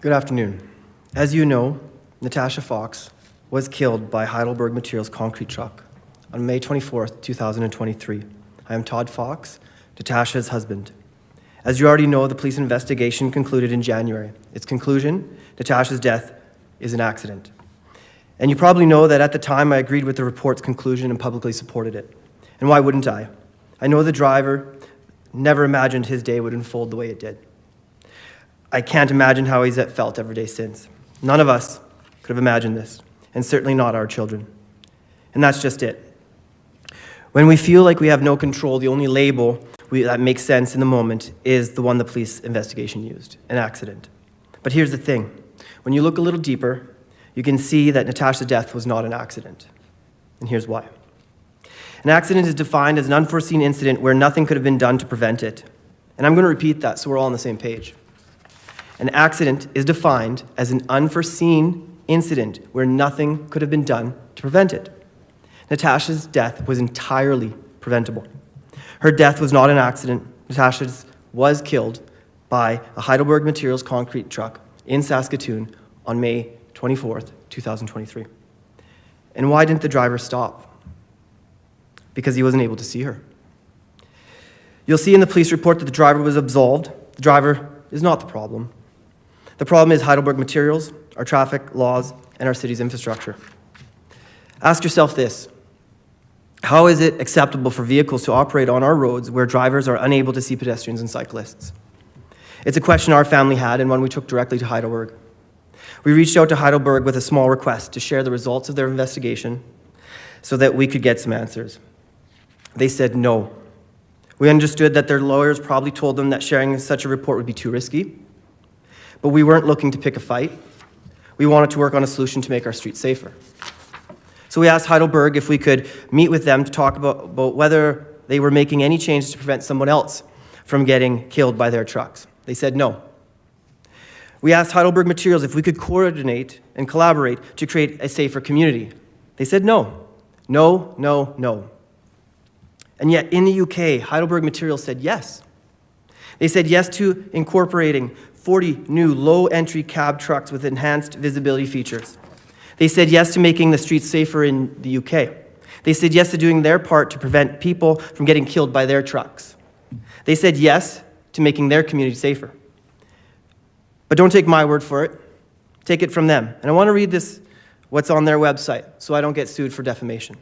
Good afternoon. As you know, Natasha Fox was killed by Heidelberg Materials concrete truck on May 24th, 2023. I am Tod Fox, Natasha's husband. As you already know, the police investigation concluded in January. Its conclusion, Natasha's death is an accident. And you probably know that at the time I agreed with the report's conclusion and publicly supported it. And why wouldn't I? I know the driver never imagined his day would unfold the way it did. I can't imagine how he's felt every day since. None of us could have imagined this, and certainly not our children. And that's just it. When we feel like we have no control, the only label that makes sense in the moment is the one the police investigation used, an accident. But here's the thing. When you look a little deeper, you can see that Natasha's death was not an accident. And here's why. An accident is defined as an unforeseen incident where nothing could have been done to prevent it. And I'm going to repeat that so we're all on the same page. An accident is defined as an unforeseen incident where nothing could have been done to prevent it. Natasha's death was entirely preventable. Her death was not an accident. Natasha was killed by a Heidelberg Materials concrete truck in Saskatoon on May 24th, 2023. And why didn't the driver stop? Because he wasn't able to see her. You'll see in the police report that the driver was absolved. The driver is not the problem. The problem is Heidelberg Materials, our traffic laws, and our city's infrastructure. Ask yourself this. How is it acceptable for vehicles to operate on our roads where drivers are unable to see pedestrians and cyclists? It's a question our family had and one we took directly to Heidelberg. We reached out to Heidelberg with a small request to share the results of their investigation so that we could get some answers. They said no. We understood that their lawyers probably told them that sharing such a report would be too risky. But we weren't looking to pick a fight. We wanted to work on a solution to make our streets safer. So we asked Heidelberg if we could meet with them to talk about whether they were making any changes to prevent someone else from getting killed by their trucks. They said no. We asked Heidelberg Materials if we could coordinate and collaborate to create a safer community. They said no. No, no, no. And yet in the UK, Heidelberg Materials said yes. They said yes to incorporating 40 new low-entry cab trucks with enhanced visibility features. They said yes to making the streets safer in the UK. They said yes to doing their part to prevent people from getting killed by their trucks. They said yes to making their community safer. But don't take my word for it. Take it from them. And I want to read this, what's on their website, so I don't get sued for defamation.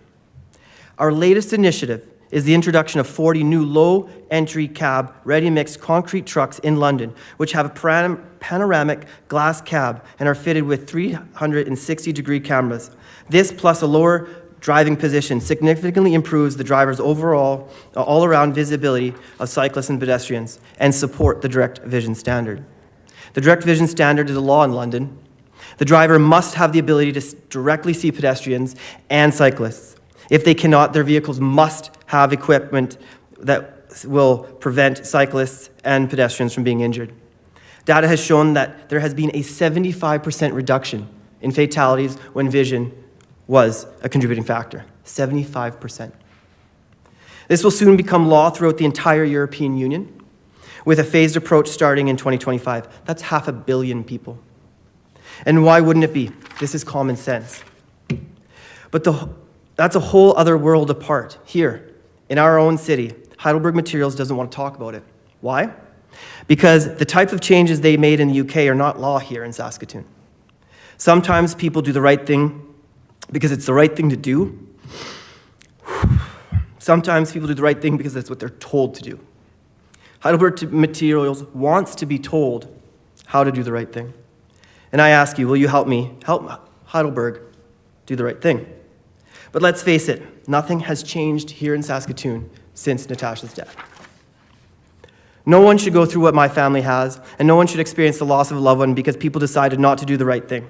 Our latest initiative is the introduction of 40 new low-entry cab, ready-mixed concrete trucks in London, which have a panoramic glass cab and are fitted with 360-degree cameras. This, plus a lower driving position, significantly improves the driver's overall, all-around visibility of cyclists and pedestrians and support the direct vision standard. The direct vision standard is a law in London. The driver must have the ability to directly see pedestrians and cyclists. If they cannot, their vehicles must have equipment that will prevent cyclists and pedestrians from being injured. Data has shown that there has been a 75% reduction in fatalities when vision was a contributing factor. 75%. This will soon become law throughout the entire European Union, with a phased approach starting in 2025. That's 500 million people. And why wouldn't it be? This is common sense. But that's a whole other world apart. Here, in our own city, Heidelberg Materials doesn't want to talk about it. Why? Because the type of changes they made in the UK are not law here in Saskatoon. Sometimes people do the right thing because it's the right thing to do. Sometimes people do the right thing because that's what they're told to do. Heidelberg Materials wants to be told how to do the right thing. And I ask you, will you help Heidelberg do the right thing? But let's face it, nothing has changed here in Saskatoon since Natasha's death. No one should go through what my family has, and no one should experience the loss of a loved one because people decided not to do the right thing.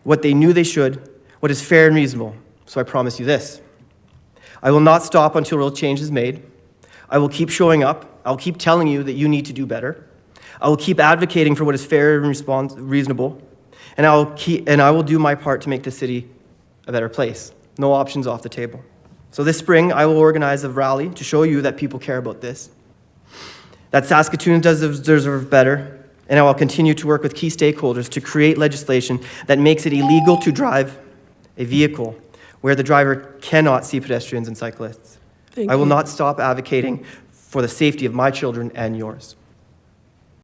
What they knew they should, what is fair and reasonable. So I promise you this. I will not stop until real change is made. I will keep showing up. I will keep telling you that you need to do better. I will keep advocating for what is fair and reasonable. And I will do my part to make this city a better place. No options off the table. So this spring, I will organize a rally to show you that people care about this, that Saskatoon does deserve better, and I will continue to work with key stakeholders to create legislation that makes it illegal to drive a vehicle where the driver cannot see pedestrians and cyclists. I will not stop advocating for the safety of my children and yours.